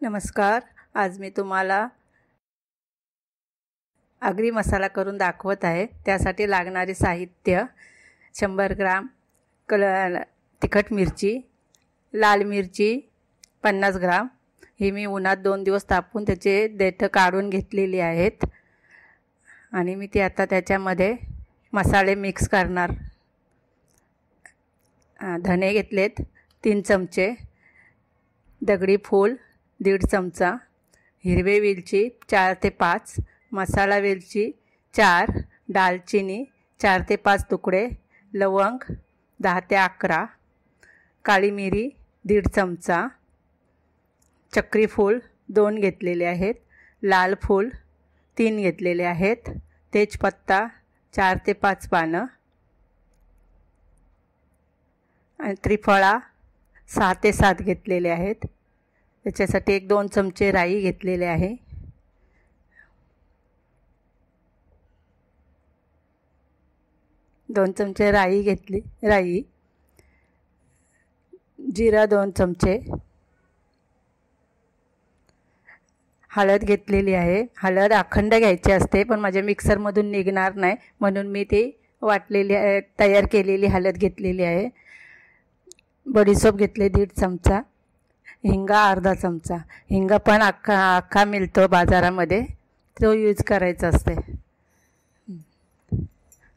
नमस्कार. आज मी तुम्हाला आगरी मसाला करून दाखवत आहे. त्यासाठी लागणारे साहित्य 100 ग्राम तिखट मिरची, लाल मिरची 50 ग्राम. ही मी उन्हात 2 दिवस तापून त्याचे देठ काढून घेतलेली आहेत आणि मी ती आता त्याच्यामध्ये मसाले मिक्स करणार. धने घेतलेत 3 चमचे, दगडी फूल 1.5 चमचा, हिरवे वेलची 4 ते 5, मसाला वेलची 4, दालचिनी 4 ते 5 तुकडे, लवंग 10 ते 11, काळी मिरी 1.5 चमचा, चक्री फूल 2 घेतलेले आहेत, लाल फूल 3 घेतलेले आहेत, तेजपत्ता 4 ते 5 पानं आणि त्रिफळा 6 ते 7 घेतलेले आहेत. त्याच्यासाठी 1-2 चमचे राई घेतलेले आहे. दोन चमचे राई घेतली, जिरा 2 चमचे, हळद घेतलेली आहे. हळद अखंड घ्यायची असते पण माझ्या मिक्सरमधून निघणार नाही म्हणून मी ती वाटलेली आहे, तयार केलेली हळद घेतलेली आहे. बडीशेप घेतले 1.5 चमचा, हिंगा अर्धा चमचा. हिंगा पण अख्खा मिळतो बाजारामध्ये, तो यूज करायचा असते.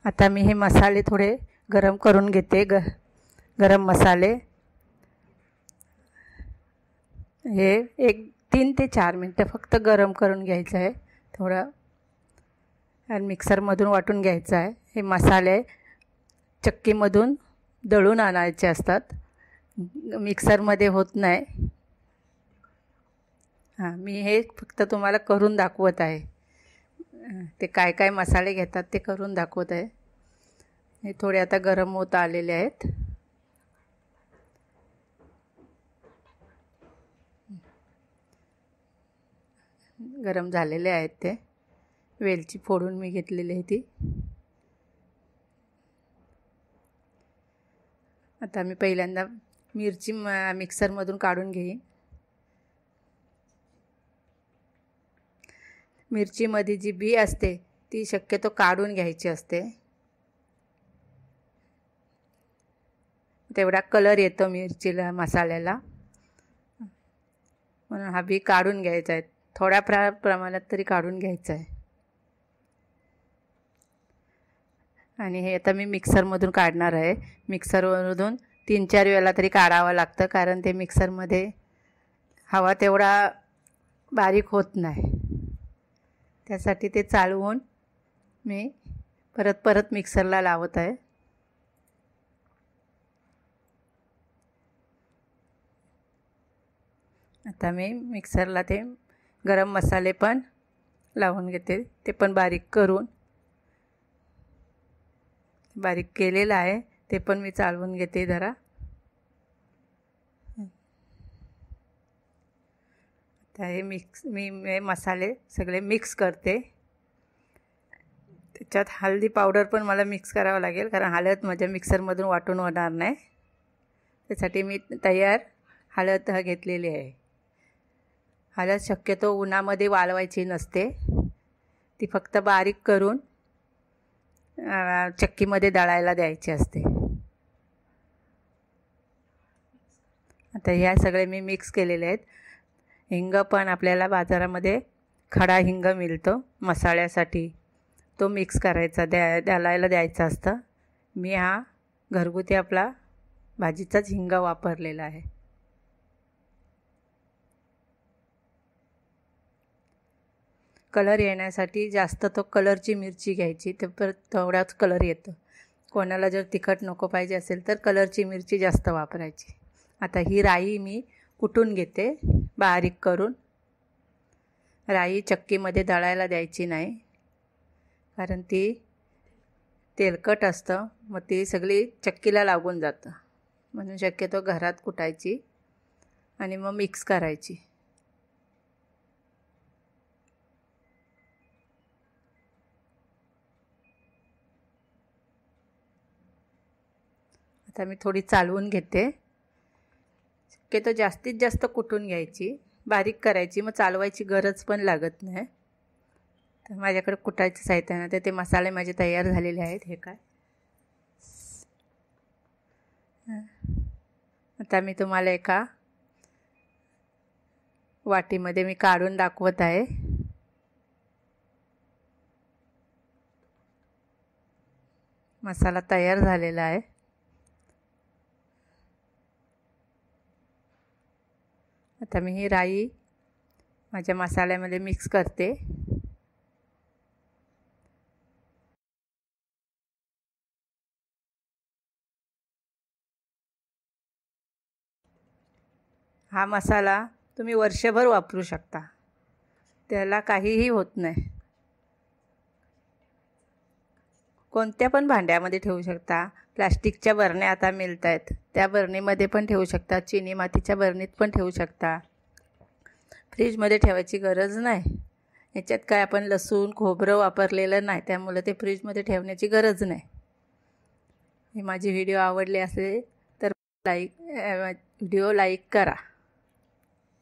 आता मी हे मसाले थोडे गरम करून घेते. गरम मसाले हे 3 ते 4 मिनटं फक्त गरम करून घ्यायचं आहे थोडं आणि मिक्सरमधून वाटून घ्यायचं आहे. हे मसाले चक्कीमधून दळून आणायचे असतात, मिक्सरमध्ये होत नाही. मी हे फक्त तुम्हाला करून दाखवत आहे. ते काय काय मसाले घेतात ते करून दाखवत आहे. हे थोडे आता गरम होत आलेले आहेत. गरम झालेले आहेत ते. वेलची फोडून मी घेतलेली आहे ती. आता मी पहिल्यांदा मिरची मिक्सरमधून काढून घेईन. मिरचीमध्ये जी बी असते ती शक्यतो काढून घ्यायची असते, तेवढा कलर येतो मिरचीला, मसाल्याला, म्हणून हा बी काढून घ्यायचा आहे. थोड्या प्रमाणात तरी काढून घ्यायचं आहे. आणि हे आता मी मिक्सरमधून काढणार आहे. मिक्सरमधून 3-4 वेळा तरी काढावं लागतं कारण ते मिक्सरमध्ये हवा तेवढा बारीक होत नाही. त्यासाठी ते चालवून मी परत मिक्सरला लावत आहे. आता मी मिक्सरला ते गरम मसाले पण लावून घेते. ते पण बारीक केलेलं आहे. ते पण मी चालवून घेते जरा. आता हे मी मसाले सगळे मिक्स करते. त्याच्यात हळदी पावडर पण मला मिक्स करावं लागेल कारण हळद माझ्या मिक्सरमधून वाटून होणार नाही. त्यासाठी मी तयार हळद घेतलेली आहे. हळद शक्यतो उन्हामध्ये वाळवायची नसते, ती फक्त बारीक करून चक्कीमध्ये दळायला द्यायची असते. आता ह्या सगळे मी मिक्स केलेले आहेत. हिंग पण आपल्याला बाजारामध्ये खडा हिंग मिळतो मसाल्यासाठी, तो मिक्स करायचा, दळायला द्यायचा असतं. मी हा घरगुती आपला भाजीचाच हिंग वापरलेला आहे. कलर येण्यासाठी जास्त तो कलरची मिरची घ्यायची, तर परत तेवढाच कलर येतो. कोणाला जर तिखट नको पाहिजे असेल तर कलरची मिरची जास्त वापरायची. आता ही राई मी कुटून घेते बारीक करून. राई चक्कीमध्ये दळायला द्यायची नाही कारण ती तेलकट असतं, मग ती सगळी चक्कीला लागून जातं. म्हणून शक्यतो घरात कुटायची आणि मग मिक्स करायची. आता मी थोडी चालवून घेते. शक्यतो जास्तीत जास्त कुटून घ्यायची बारीक करायची, मग चालवायची गरज पण लागत नाही. तर माझ्याकडे कुटायचं साहित्य आहे ना, तर ते मसाले माझे तयार झालेले आहेत. हे काय, आता मी तुम्हाला एका वाटीमध्ये मी काढून दाखवत आहे. मसाला तयार झालेला आहे. आता मी ही राई माझ्या मसाल्यामध्ये मिक्स करते. हा मसाला तुम्ही वर्षभर वापरू शकता, त्याला काहीही होत नाही. कोणत्या पण भांड्यामध्ये ठेवू शकता. प्लास्टिकच्या बरण्या आता मिळत आहेत, त्या बरणीमध्ये पण ठेवू शकता. चिनी मातीच्या बरणीत पण ठेवू शकता. फ्रीजमध्ये ठेवायची गरज नाही. याच्यात काय आपण लसूण खोबरं वापरलेलं नाही, त्यामुळे ते फ्रीजमध्ये ठेवण्याची गरज नाही. ही माझी व्हिडिओ आवडली असेल तर व्हिडिओ लाईक करा.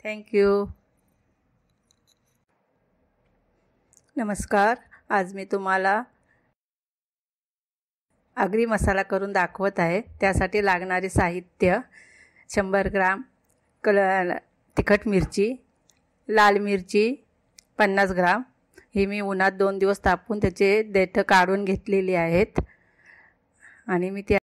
थँक्यू. नमस्कार. आज मी तुम्हाला आगरी मसाला करून दाखवत आहे. त्यासाठी लागणारे साहित्य: 100 ग्राम तिखट मिरची, लाल मिरची 50 ग्राम. ही मी उन्हात 2 दिवस तापून त्याचे देठ काढून घेतलेली आहेत आणि मी